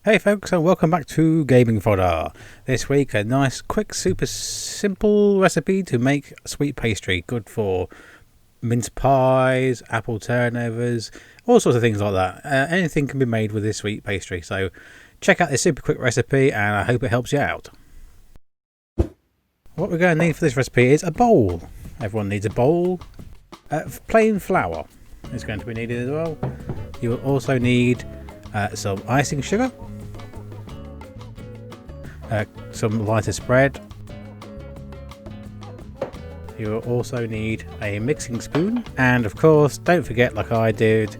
Hey folks, and welcome back to Gaming Fodder. This week a nice, quick, super simple recipe to make sweet pastry. Good for mince pies, apple turnovers, all sorts of things like that. Anything can be made with this sweet pastry. So check out this super quick recipe and I hope it helps you out. What we're going to need for this recipe is a bowl. Everyone needs a bowl. Plain flour is going to be needed as well. You will also need some icing sugar. Some lighter spread. You will also need a mixing spoon, and of course don't forget, like I did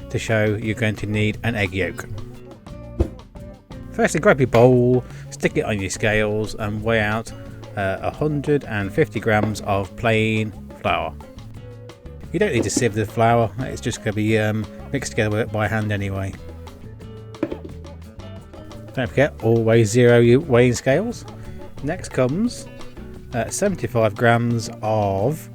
to show, you're going to need an egg yolk. Firstly, grab your bowl, stick it on your scales and weigh out 150 grams of plain flour. You don't need to sieve the flour, it's just going to be mixed together by hand anyway. Don't forget, always zero your weighing scales. Next comes 75 grams of,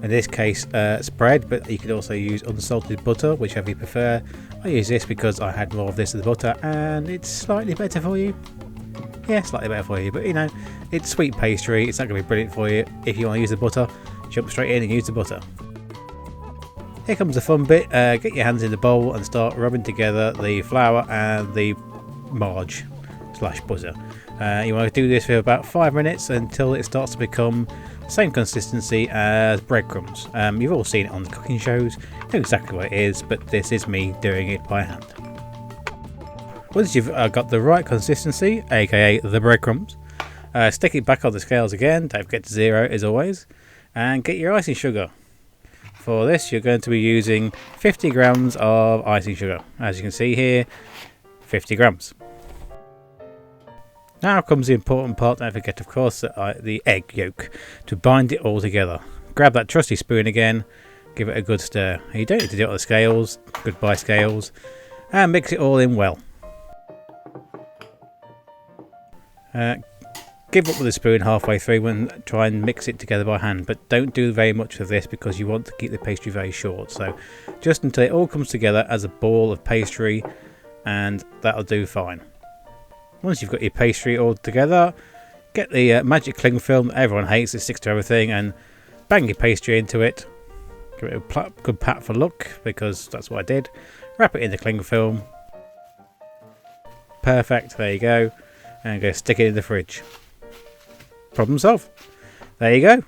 in this case, spread, but you could also use unsalted butter, whichever you prefer. I use this because I had more of this than the butter, and it's slightly better for you. Yeah, slightly better for you, but you know, it's sweet pastry, it's not going to be brilliant for you. If you want to use the butter, jump straight in and use the butter. Here comes the fun bit. Get your hands in the bowl and start rubbing together the flour and the marge / butter. You want to do this for about 5 minutes until it starts to become the same consistency as breadcrumbs. You've all seen it on the cooking shows, you know exactly what it is, but this is me doing it by hand. Once you've got the right consistency, aka the breadcrumbs, stick it back on the scales again, don't forget to zero as always, and get your icing sugar. For this you're going to be using 50 grams of icing sugar. As you can see here, 50 grams. Now comes the important part. Don't forget, of course, the egg yolk to bind it all together. Grab that trusty spoon again, give it a good stir. You don't need to do it on the scales, goodbye scales, and mix it all in well. Give up with the spoon halfway through and try and mix it together by hand, but don't do very much of this because you want to keep the pastry very short. So just until it all comes together as a ball of pastry, and that'll do fine. Once you've got your pastry all together, get the magic cling film that everyone hates, it sticks to everything, and bang your pastry into it. Give it a good pat for luck, because that's what I did. Wrap it in the cling film. Perfect, there you go. And go stick it in the fridge. Problem solved. There you go.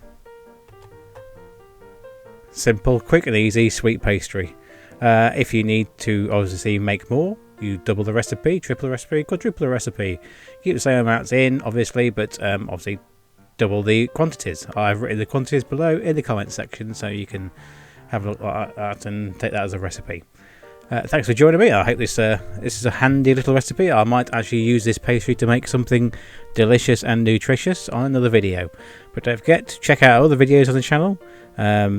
Simple, quick and easy sweet pastry. If you need to obviously make more, you double the recipe, triple the recipe, quadruple the recipe. Keep the same amounts in, obviously, but obviously double the quantities. I've written the quantities below in the comment section, so you can have a look at that and take that as a recipe. Thanks for joining me. I hope this is a handy little recipe. I might actually use this pastry to make something delicious and nutritious on another video. But don't forget to check out other videos on the channel.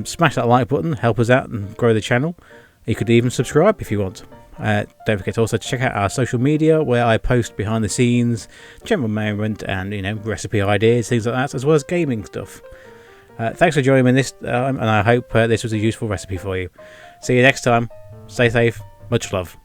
Smash that like button, help us out and grow the channel. You could even subscribe if you want. Don't forget also to check out our social media, where I post behind the scenes, general merriment, and recipe ideas, things like that, as well as gaming stuff. Thanks for joining me in this, and I hope this was a useful recipe for you. See you next time. Stay safe. Much love.